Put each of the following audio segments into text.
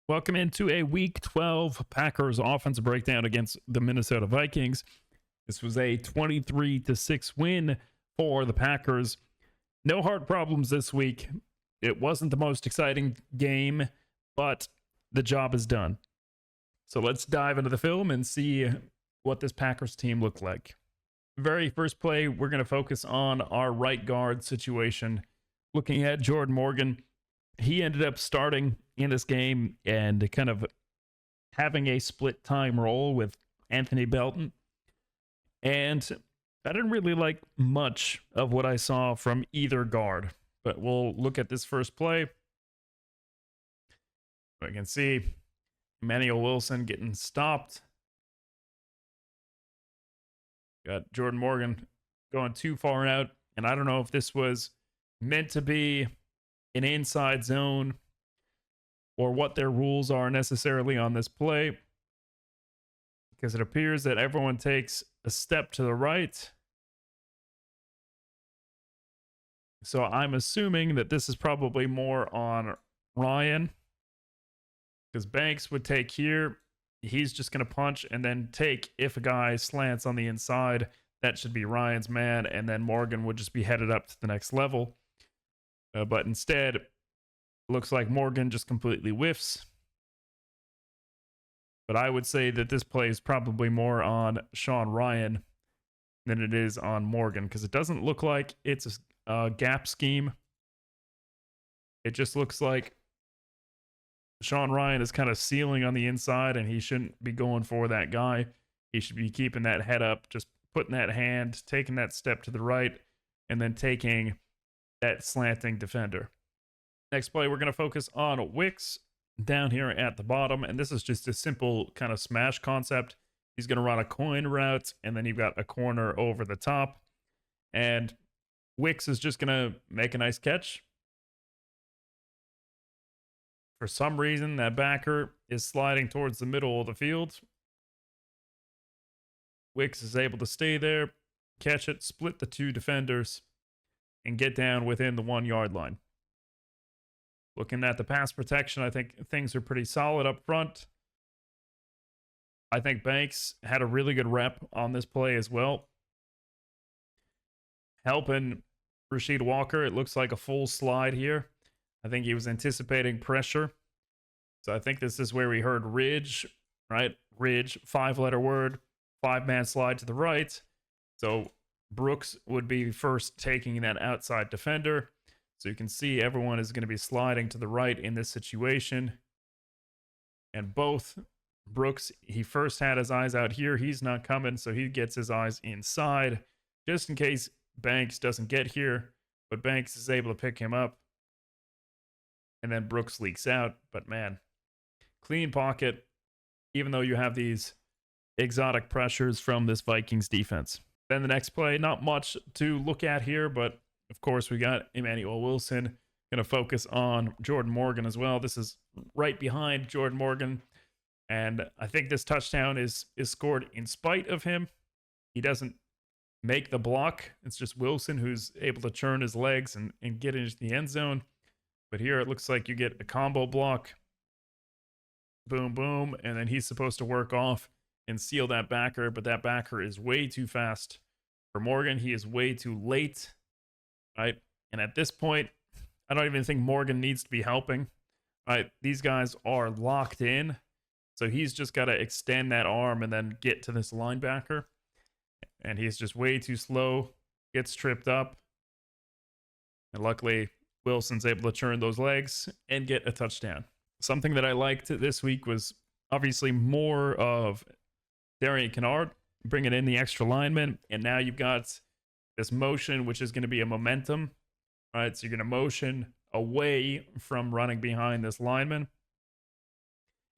Welcome into a Week 12 Packers offensive breakdown against the Minnesota Vikings. This was a 23-6 win for the Packers. No heart problems this week. It wasn't the most exciting game, but the job is done. So let's dive into the film and see what this Packers team looked like. Very first play, we're going to focus on our right guard situation. Looking at Jordan Morgan, he ended up starting in this game and kind of having a split time role with Anthony Belton. And I didn't really like much of what I saw from either guard, but we'll look at this first play. I can see Emmanuel Wilson getting stopped. Got Jordan Morgan going too far out, and I don't know if this was meant to be an inside zone or what their rules are necessarily on this play, because it appears that everyone takes a step to the right. So I'm assuming that this is probably more on Ryan, because Banks would take here. He's just going to punch and then take. If a guy slants on the inside, that should be Ryan's man, and then Morgan would just be headed up to the next level. But instead, looks like Morgan just completely whiffs. But I would say that this play is probably more on Sean Ryan than it is on Morgan, because it doesn't look like it's a gap scheme. It just looks like Sean Ryan is kind of sealing on the inside, and he shouldn't be going for that guy. He should be keeping that head up, just putting that hand, taking that step to the right, and then taking that slanting defender. Next play, we're going to focus on Wicks down here at the bottom, and this is just a simple kind of smash concept. He's going to run a coin route, and then you've got a corner over the top, and Wicks is just going to make a nice catch. For some reason, that backer is sliding towards the middle of the field. Wicks is able to stay there, catch it, split the two defenders, and get down within the 1 yard line. Looking at the pass protection, I think things are pretty solid up front. I think Banks had a really good rep on this play as well. Helping Rasheed Walker, it looks like a full slide here. I think he was anticipating pressure. So I think this is where we heard Ridge, right? Ridge, 5-letter word, 5-man slide to the right. So Brooks would be first taking that outside defender. So you can see everyone is going to be sliding to the right in this situation. And both Brooks, he first had his eyes out here. He's not coming, so he gets his eyes inside just in case Banks doesn't get here. But Banks is able to pick him up. And then Brooks leaks out. But man, clean pocket, even though you have these exotic pressures from this Vikings defense. Then the next play, not much to look at here, but of course we got Emmanuel Wilson. Going to focus on Jordan Morgan as well. This is right behind Jordan Morgan, and I think this touchdown is scored in spite of him. He doesn't make the block. It's just Wilson who's able to churn his legs and get into the end zone. But here it looks like you get a combo block. Boom, boom, and then he's supposed to work off and seal that backer, but that backer is way too fast for Morgan. He is way too late, right? And at this point, I don't even think Morgan needs to be helping, right? These guys are locked in, so he's just got to extend that arm and then get to this linebacker, and he's just way too slow, gets tripped up, and luckily Wilson's able to churn those legs and get a touchdown. Something that I liked this week was obviously more of Darian Kennard bringing in the extra lineman, and now you've got this motion, which is going to be a momentum, right? So you're going to motion away from running behind this lineman,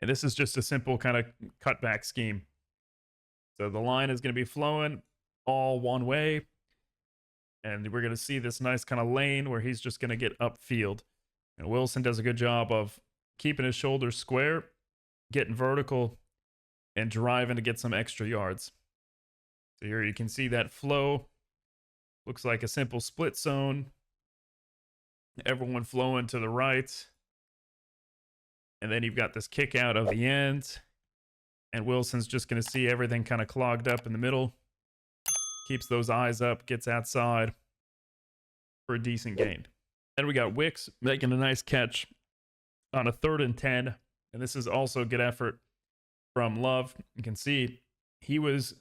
and this is just a simple kind of cutback scheme. So the line is going to be flowing all one way, and we're going to see this nice kind of lane where he's just going to get upfield, and Wilson does a good job of keeping his shoulders square, getting vertical, and driving to get some extra yards. So here you can see that flow. Looks like a simple split zone. Everyone flowing to the right. And then you've got this kick out of the end. And Wilson's just going to see everything kind of clogged up in the middle. Keeps those eyes up, gets outside for a decent gain. Then we got Wicks making a nice catch on a 3rd and 10. And this is also good effort from Love. You can see he was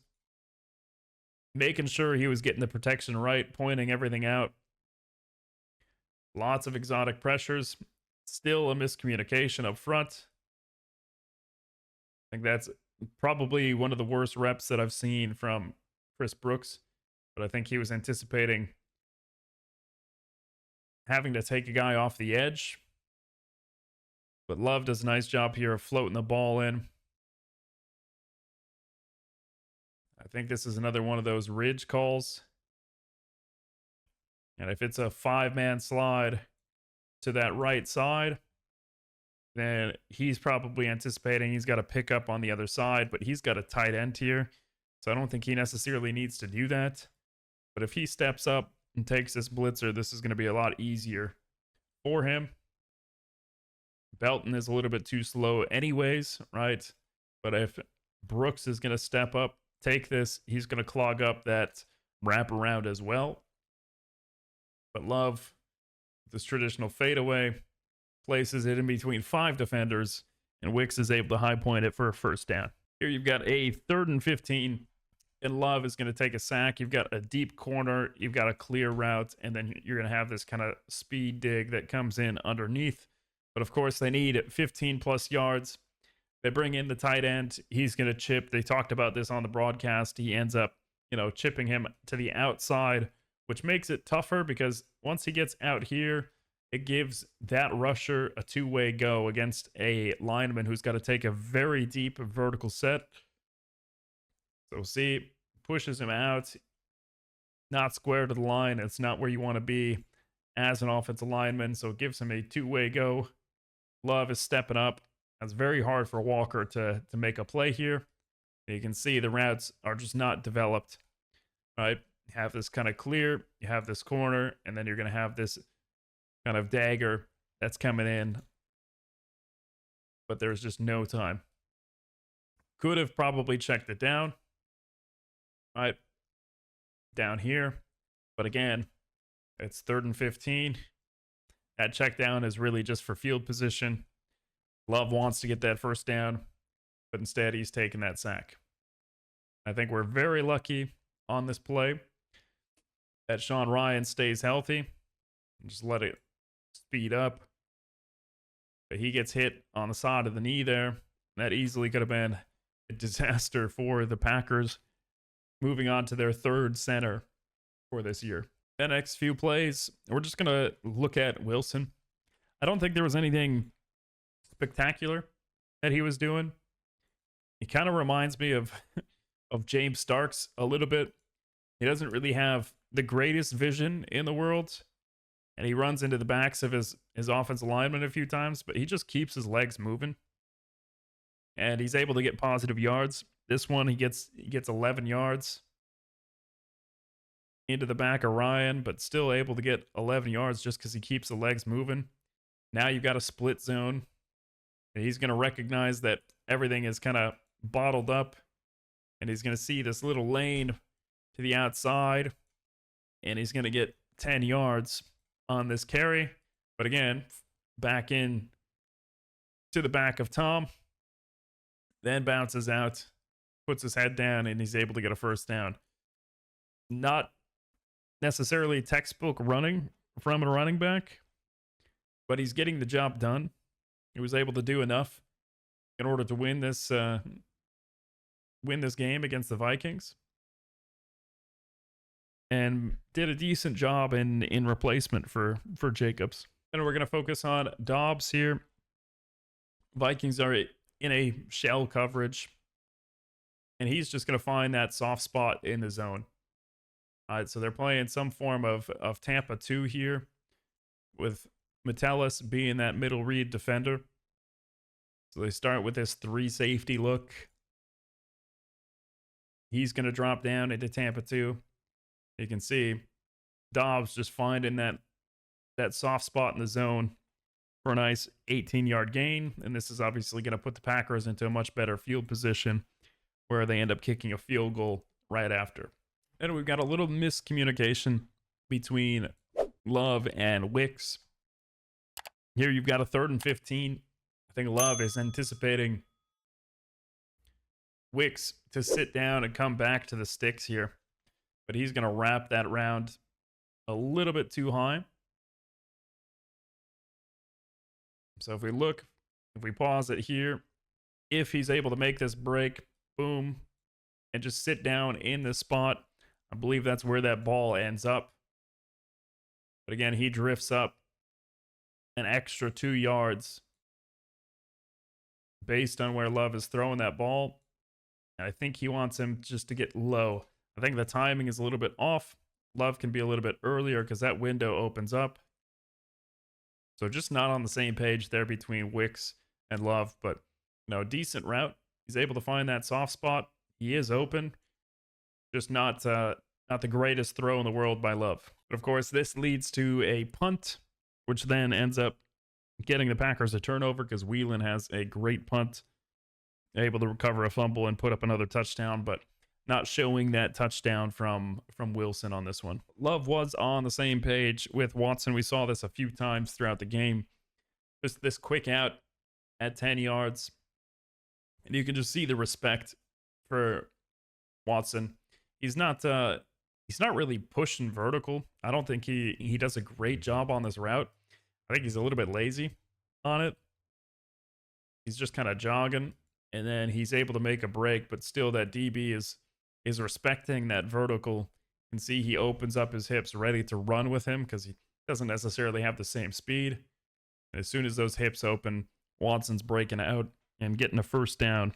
making sure he was getting the protection right, pointing everything out. Lots of exotic pressures. Still a miscommunication up front. I think that's probably one of the worst reps that I've seen from Chris Brooks. But I think he was anticipating having to take a guy off the edge. But Love does a nice job here of floating the ball in. I think this is another one of those ridge calls. And if it's a 5-man slide to that right side, then he's probably anticipating he's got to pick up on the other side, but he's got a tight end here. So I don't think he necessarily needs to do that. But if he steps up and takes this blitzer, this is going to be a lot easier for him. Belton is a little bit too slow anyways, right? But if Brooks is going to step up, take this, he's going to clog up that wraparound as well. But Love, this traditional fadeaway, places it in between 5 defenders, and Wicks is able to high point it for a first down. Here you've got a 3rd and 15, and Love is going to take a sack. You've got a deep corner, you've got a clear route, and then you're going to have this kind of speed dig that comes in underneath. But of course, they need 15 plus yards. They bring in the tight end. He's going to chip. They talked about this on the broadcast. He ends up, chipping him to the outside, which makes it tougher because once he gets out here, it gives that rusher a 2-way go against a lineman who's got to take a very deep vertical set. So see, pushes him out, not square to the line. It's not where you want to be as an offensive lineman, so it gives him a 2-way go. Love is stepping up. It's very hard for Walker to make a play here. You can see the routes are just not developed, right? You have this kind of clear, you have this corner, and then you're going to have this kind of dagger that's coming in. But there's just no time. Could have probably checked it down, right? Down here. But again, it's 3rd and 15. That check down is really just for field position. Love wants to get that first down, but instead he's taking that sack. I think we're very lucky on this play that Sean Ryan stays healthy. Just let it speed up. But he gets hit on the side of the knee there. That easily could have been a disaster for the Packers, moving on to their 3rd center for this year. The next few plays, we're just going to look at Wilson. I don't think there was anything spectacular that he was doing. He kind of reminds me of James Starks a little bit. He doesn't really have the greatest vision in the world, and he runs into the backs of his offensive lineman a few times, but he just keeps his legs moving, and he's able to get positive yards. This one, he gets 11 yards into the back of Ryan, but still able to get 11 yards just because he keeps the legs moving. Now you've got a split zone. He's going to recognize that everything is kind of bottled up, and he's going to see this little lane to the outside, and he's going to get 10 yards on this carry. But again, back in to the back of Tom, then bounces out, puts his head down, and he's able to get a first down. Not necessarily textbook running from a running back, but he's getting the job done. He was able to do enough in order to win this game against the Vikings, and did a decent job in replacement for Jacobs. And we're going to focus on Dobbs here. Vikings are in a shell coverage, and he's just going to find that soft spot in the zone. All right, so they're playing some form of Tampa 2 here, with Metellus being that middle read defender. So they start with this 3 safety look. He's going to drop down into Tampa 2. You can see Dobbs just finding that soft spot in the zone, for a nice 18-yard gain. And this is obviously going to put the Packers into a much better field position where they end up kicking a field goal right after. And we've got a little miscommunication between Love and Wicks. Here you've got a 3rd and 15. I think Love is anticipating Wicks to sit down and come back to the sticks here. But he's going to wrap that round a little bit too high. So if we pause it here, if he's able to make this break, boom, and just sit down in this spot, I believe that's where that ball ends up. But again, he drifts up an extra 2 yards based on where Love is throwing that ball. And I think he wants him just to get low. I think the timing is a little bit off. Love can be a little bit earlier because that window opens up. So just not on the same page there between Wicks and Love, but decent route. He's able to find that soft spot. He is open. Just not the greatest throw in the world by Love. But of course, this leads to a punt, which then ends up getting the Packers a turnover because Whelan has a great punt, able to recover a fumble and put up another touchdown, but not showing that touchdown from Wilson on this one. Love was on the same page with Watson. We saw this a few times throughout the game. Just this quick out at 10 yards. And you can just see the respect for Watson. He's not really pushing vertical. I don't think he does a great job on this route. I think he's a little bit lazy on it. He's just kind of jogging, and then he's able to make a break, but still that DB is respecting that vertical. You can see he opens up his hips ready to run with him because he doesn't necessarily have the same speed. And as soon as those hips open, Watson's breaking out and getting a first down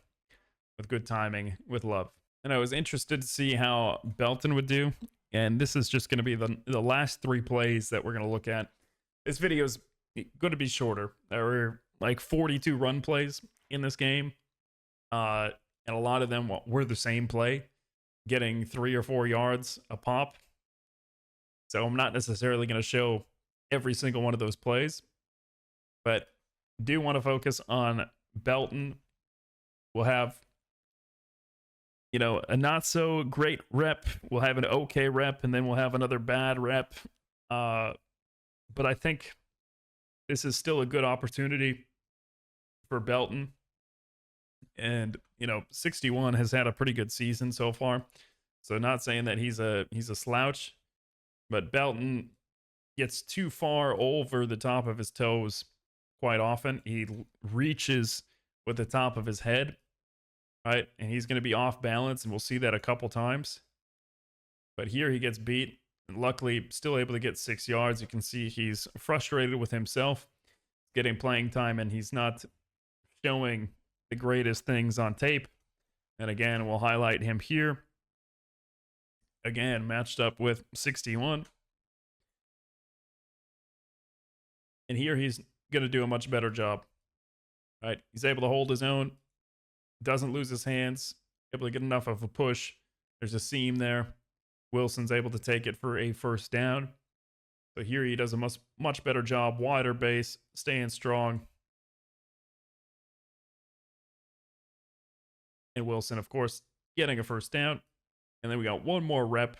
with good timing with Love. And I was interested to see how Belton would do. And this is just going to be the last 3 plays that we're going to look at. This video is going to be shorter. There were like 42 run plays in this game. And a lot of them were the same play, getting 3 or 4 yards a pop. So I'm not necessarily going to show every single one of those plays, but do want to focus on Belton. We'll have, a not so great rep. We'll have an okay rep, and then we'll have another bad rep. But I think this is still a good opportunity for Belton. And 61 has had a pretty good season so far. So not saying that he's a slouch, but Belton gets too far over the top of his toes quite often. He reaches with the top of his head, right? And he's going to be off balance, and we'll see that a couple times. But here he gets beat, and luckily still able to get 6 yards. You can see he's frustrated with himself, getting playing time, and he's not showing the greatest things on tape. And again, we'll highlight him here. Again, matched up with 61. And here he's going to do a much better job. Right? He's able to hold his own, doesn't lose his hands, able to get enough of a push. There's a seam there. Wilson's able to take it for a first down. So here he does a much better job, wider base, staying strong. And Wilson, of course, getting a first down. And then we got one more rep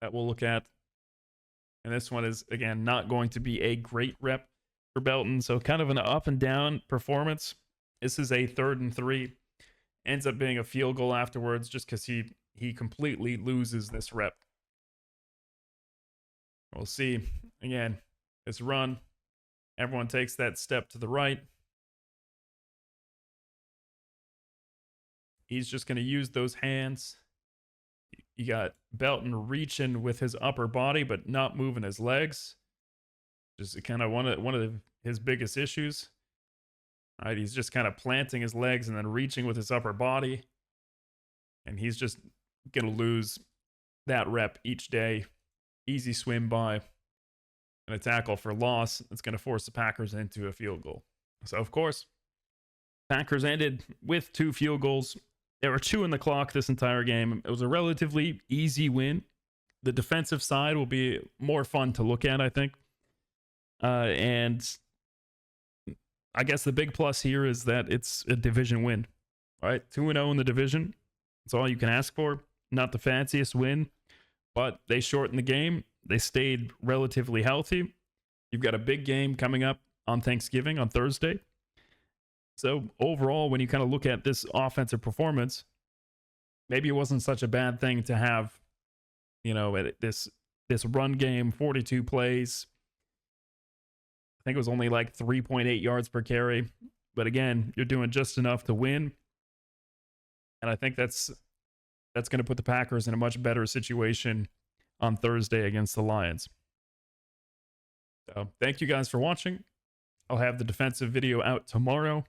that we'll look at. And this one is, again, not going to be a great rep for Belton. So kind of an up and down performance. This is a 3rd and 3. Ends up being a field goal afterwards just because he completely loses this rep. We'll see. Again, this run. Everyone takes that step to the right. He's just going to use those hands. You got Belton reaching with his upper body, but not moving his legs. Just kind of one of his biggest issues. All right, he's just kind of planting his legs and then reaching with his upper body. And he's just going to lose that rep each day. Easy swim by. And a tackle for loss. That's going to force the Packers into a field goal. So, of course, Packers ended with 2 field goals. There were 2 in the clock this entire game. It was a relatively easy win. The defensive side will be more fun to look at, I think. And I guess the big plus here is that it's a division win. All right, 2-0 in the division. That's all you can ask for. Not the fanciest win, but they shortened the game. They stayed relatively healthy. You've got a big game coming up on Thanksgiving on Thursday. So overall, when you kind of look at this offensive performance, maybe it wasn't such a bad thing to have, this run game, 42 plays. I think it was only like 3.8 yards per carry. But again, you're doing just enough to win. And I think that's going to put the Packers in a much better situation on Thursday against the Lions. So thank you guys for watching. I'll have the defensive video out tomorrow.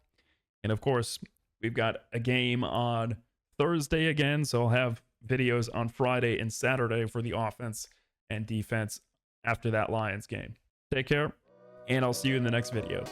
And of course, we've got a game on Thursday again. So I'll have videos on Friday and Saturday for the offense and defense after that Lions game. Take care, and I'll see you in the next video.